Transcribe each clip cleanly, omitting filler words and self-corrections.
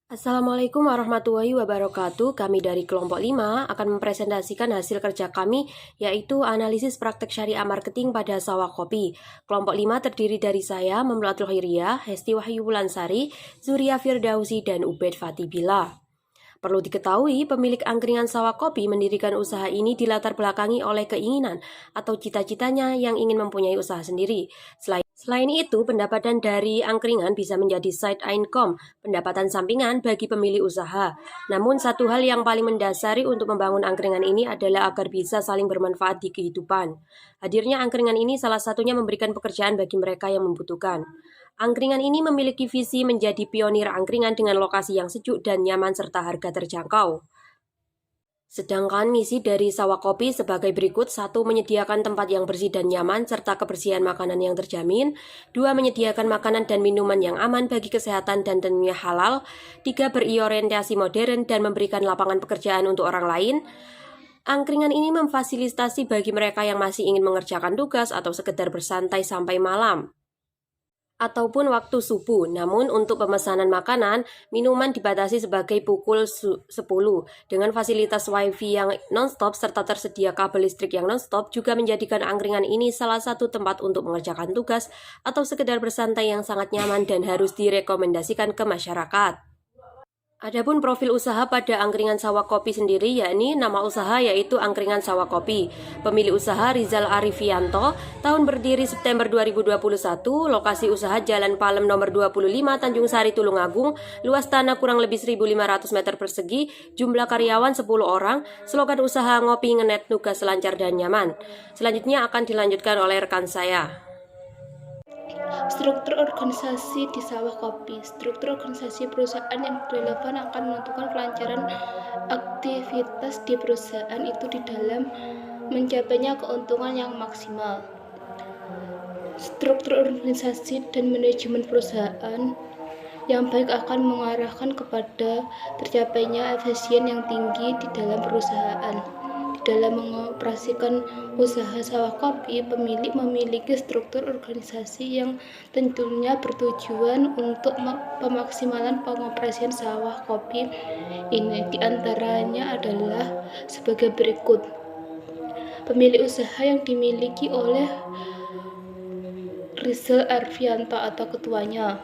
Assalamualaikum warahmatullahi wabarakatuh. Kami dari kelompok 5 akan mempresentasikan hasil kerja kami, yaitu analisis praktek syariah marketing pada sawah kopi. Kelompok 5 terdiri dari saya, Memlatul Khairiyah, Hesti Wahyu Wulansari, Zuria Firdausi, dan Ubed Fatibila. Perlu diketahui, pemilik angkringan sawah kopi mendirikan usaha ini dilatar belakangi oleh keinginan atau cita-citanya yang ingin mempunyai usaha sendiri. Selain itu, pendapatan dari angkringan bisa menjadi side income, pendapatan sampingan bagi pemilik usaha. Namun, satu hal yang paling mendasari untuk membangun angkringan ini adalah agar bisa saling bermanfaat di kehidupan. Hadirnya angkringan ini salah satunya memberikan pekerjaan bagi mereka yang membutuhkan. Angkringan ini memiliki visi menjadi pionir angkringan dengan lokasi yang sejuk dan nyaman serta harga terjangkau. Sedangkan misi dari sawah kopi sebagai berikut: 1. Menyediakan tempat yang bersih dan nyaman serta kebersihan makanan yang terjamin. 2. Menyediakan makanan dan minuman yang aman bagi kesehatan dan tentunya halal. 3. Berorientasi modern dan memberikan lapangan pekerjaan untuk orang lain. Angkringan ini memfasilitasi bagi mereka yang masih ingin mengerjakan tugas atau sekedar bersantai sampai malam ataupun waktu subuh. Namun untuk pemesanan makanan, minuman dibatasi sebagai pukul 10. Dengan fasilitas wifi yang non-stop serta tersedia kabel listrik yang non-stop juga menjadikan angkringan ini salah satu tempat untuk mengerjakan tugas atau sekedar bersantai yang sangat nyaman dan harus direkomendasikan ke masyarakat. Adapun profil usaha pada angkringan sawah kopi sendiri, yakni nama usaha yaitu Angkringan Sawah Kopi. Pemilik usaha Rizal Arifianto, tahun berdiri September 2021, lokasi usaha Jalan Palem nomor 25 Tanjung Sari Tulungagung, luas tanah kurang lebih 1.500 meter persegi, jumlah karyawan 10 orang, slogan usaha ngopi ngenet nugas lancar dan nyaman. Selanjutnya akan dilanjutkan oleh rekan saya. Struktur organisasi di sawah kopi. Struktur organisasi perusahaan yang relevan akan menentukan kelancaran aktivitas di perusahaan itu di dalam mencapainya keuntungan yang maksimal. Struktur organisasi dan manajemen perusahaan yang baik akan mengarahkan kepada tercapainya efisien yang tinggi di dalam perusahaan. Dalam mengoperasikan usaha sawah kopi, pemilik memiliki struktur organisasi yang tentunya bertujuan untuk pemaksimalan pengoperasian sawah kopi ini. Di antaranya adalah sebagai berikut. Pemilik usaha yang dimiliki oleh Rizal Arfianto atau ketuanya.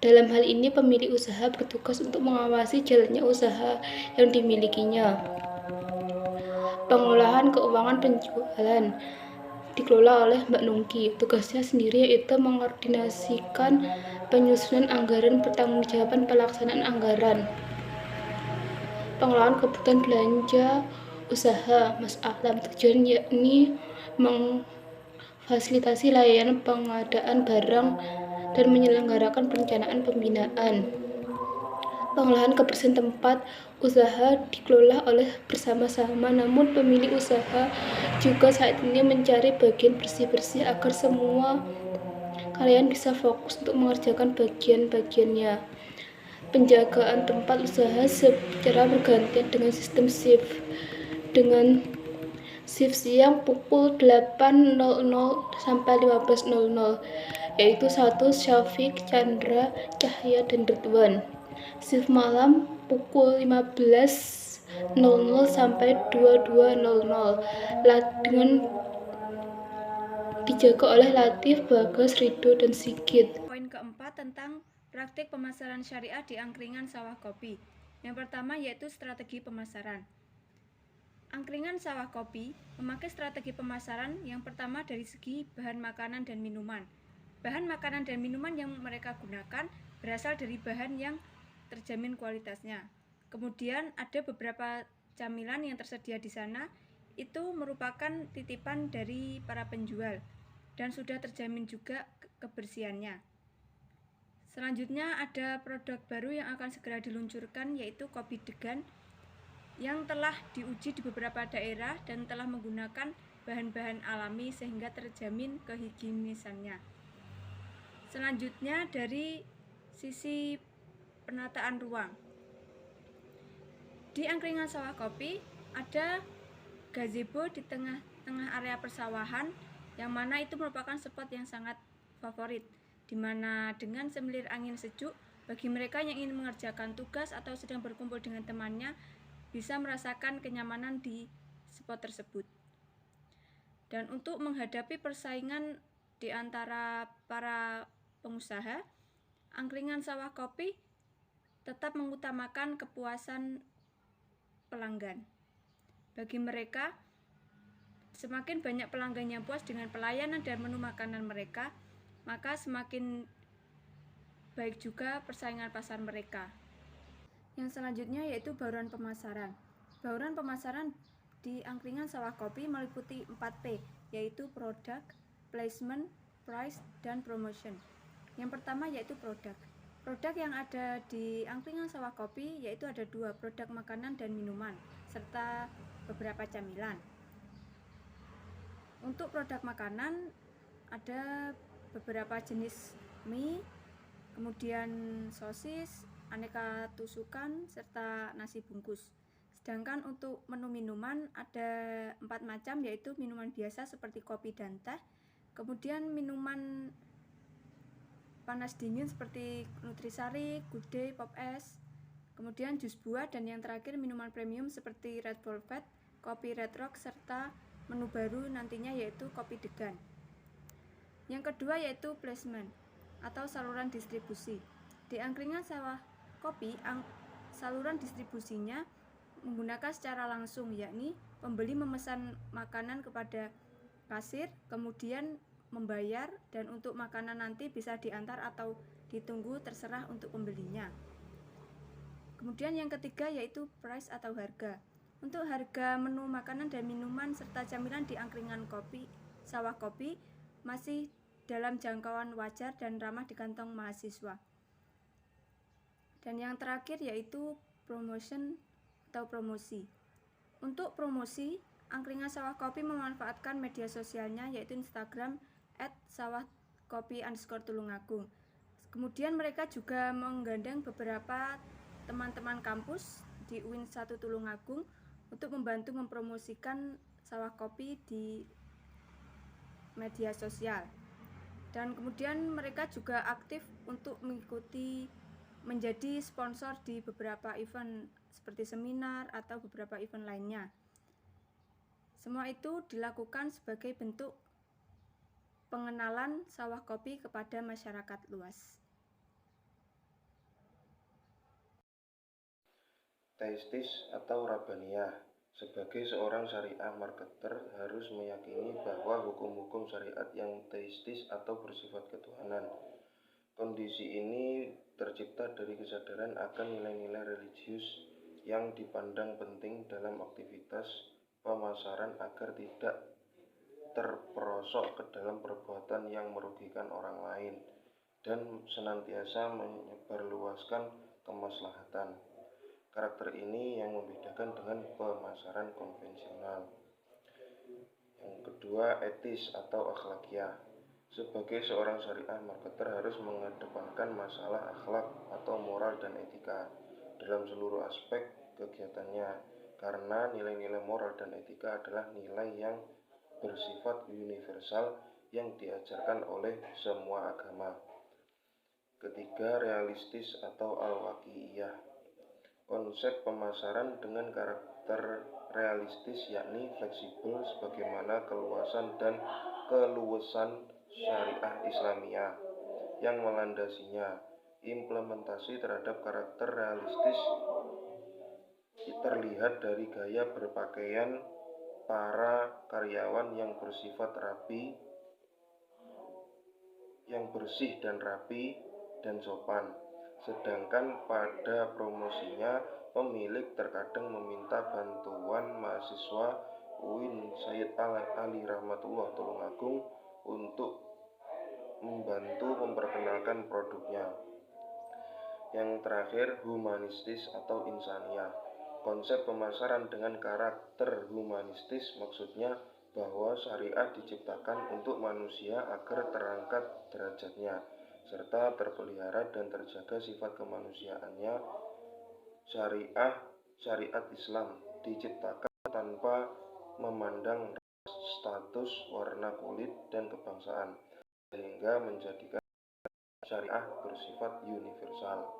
Dalam hal ini, pemilik usaha bertugas untuk mengawasi jalannya usaha yang dimilikinya. Pengelolaan keuangan penjualan dikelola oleh Mbak Nungki. Tugasnya sendiri yaitu mengkoordinasikan penyusunan anggaran, pertanggungjawaban pelaksanaan anggaran. Pengelolaan kebutuhan belanja usaha Mas Ahlam, tujuan yakni memfasilitasi layanan pengadaan barang dan menyelenggarakan perencanaan pembinaan. Pengelolaan kebersihan tempat usaha dikelola oleh bersama-sama, namun pemilik usaha juga saat ini mencari bagian bersih-bersih agar semua karyawan bisa fokus untuk mengerjakan bagian-bagiannya. Penjagaan tempat usaha secara bergantian dengan sistem shift. Dengan shift siang pukul 8.00 sampai 15.00, yaitu 1 Syafiq, Chandra, Cahya, dan Ridwan. Shift malam pukul 15.00 sampai 22.00 dengan dijaga oleh Latif, Bagas, Rido, dan Sigit. Poin keempat tentang praktik pemasaran syariah di angkringan sawah kopi. Yang pertama yaitu strategi pemasaran. Angkringan sawah kopi memakai strategi pemasaran yang pertama dari segi bahan makanan dan minuman. Bahan makanan dan minuman yang mereka gunakan berasal dari bahan yang terjamin kualitasnya. Kemudian ada beberapa camilan yang tersedia di sana, itu merupakan titipan dari para penjual dan sudah terjamin juga kebersihannya. Selanjutnya ada produk baru yang akan segera diluncurkan, yaitu kopi degan yang telah diuji di beberapa daerah dan telah menggunakan bahan-bahan alami sehingga terjamin kehigienisannya. Selanjutnya dari sisi penataan ruang. Di angkringan sawah kopi ada gazebo di tengah-tengah area persawahan, yang mana itu merupakan spot yang sangat favorit, di mana dengan semilir angin sejuk Bagi mereka yang ingin mengerjakan tugas atau sedang berkumpul dengan temannya, bisa merasakan kenyamanan di spot tersebut. Dan untuk menghadapi persaingan di antara para pengusaha, angkringan sawah kopi tetap mengutamakan kepuasan pelanggan. Bagi mereka, semakin banyak pelanggan yang puas dengan pelayanan dan menu makanan mereka, maka semakin baik juga persaingan pasar mereka. Yang selanjutnya yaitu bauran pemasaran. Bauran pemasaran di angkringan sawah kopi meliputi 4P, yaitu product, placement, price, dan promotion. Yang pertama yaitu produk. Produk yang ada di angkringan sawah kopi yaitu ada 2, produk makanan dan minuman, serta beberapa camilan. Untuk produk makanan ada beberapa jenis mie, kemudian sosis, aneka tusukan, serta nasi bungkus. Sedangkan untuk menu minuman ada 4 macam, yaitu minuman biasa seperti kopi dan teh, kemudian minuman panas dingin seperti Nutrisari, Good Day, Pop Es, kemudian jus buah, dan yang terakhir minuman premium seperti Red Velvet, kopi Red Rock, serta menu baru nantinya yaitu kopi degan. Yang kedua yaitu placement atau saluran distribusi. Di angkringan sawah kopi, saluran distribusinya menggunakan secara langsung, yakni pembeli memesan makanan kepada kasir, kemudian membayar, dan untuk makanan nanti bisa diantar atau ditunggu, terserah untuk pembelinya. Kemudian yang ketiga yaitu price atau harga. Untuk harga menu makanan dan minuman serta camilan di angkringan kopi sawah kopi masih dalam jangkauan wajar dan ramah di kantong mahasiswa. Dan yang terakhir yaitu promotion atau promosi. Untuk promosi, angkringan sawah kopi memanfaatkan media sosialnya yaitu Instagram @sawahkopi_tulungagung. Kemudian mereka juga menggandeng beberapa teman-teman kampus di UIN 1 Tulungagung untuk membantu mempromosikan sawah kopi di media sosial. Dan kemudian mereka juga aktif untuk mengikuti menjadi sponsor di beberapa event seperti seminar atau beberapa event lainnya. Semua itu dilakukan sebagai bentuk pengenalan sawah kopi kepada masyarakat luas. Teistis atau Rabbaniyah. Sebagai seorang syariah marketer harus meyakini bahwa hukum-hukum syariat yang teistis atau bersifat ketuhanan. Kondisi ini tercipta dari kesadaran akan nilai-nilai religius yang dipandang penting dalam aktivitas pemasaran agar tidak terperosok ke dalam perbuatan yang merugikan orang lain dan senantiasa menyebarluaskan kemaslahatan. Karakter ini yang membedakan dengan pemasaran konvensional. Yang kedua, etis atau akhlakiyah. Sebagai seorang syariah marketer harus mengedepankan masalah akhlak atau moral dan etika dalam seluruh aspek kegiatannya, karena nilai-nilai moral dan etika adalah nilai yang bersifat universal yang diajarkan oleh semua agama. Ketiga, realistis atau al-waqi'iyah. Konsep pemasaran dengan karakter realistis yakni fleksibel sebagaimana keluasan dan keluasan syariah Islamiyah yang melandasinya. Implementasi terhadap karakter realistis terlihat dari gaya berpakaian para karyawan yang bersifat rapi, yang bersih dan rapi dan sopan. Sedangkan pada promosinya, pemilik terkadang meminta bantuan mahasiswa UIN Sayyid Ali Rahmatullah Tulungagung untuk membantu memperkenalkan produknya. Yang terakhir, humanistis atau insaniyah. Konsep pemasaran dengan karakter humanistis maksudnya bahwa syariah diciptakan untuk manusia agar terangkat derajatnya serta terpelihara dan terjaga sifat kemanusiaannya. Syariat Islam diciptakan tanpa memandang status, warna kulit, dan kebangsaan, sehingga menjadikan syariah bersifat universal.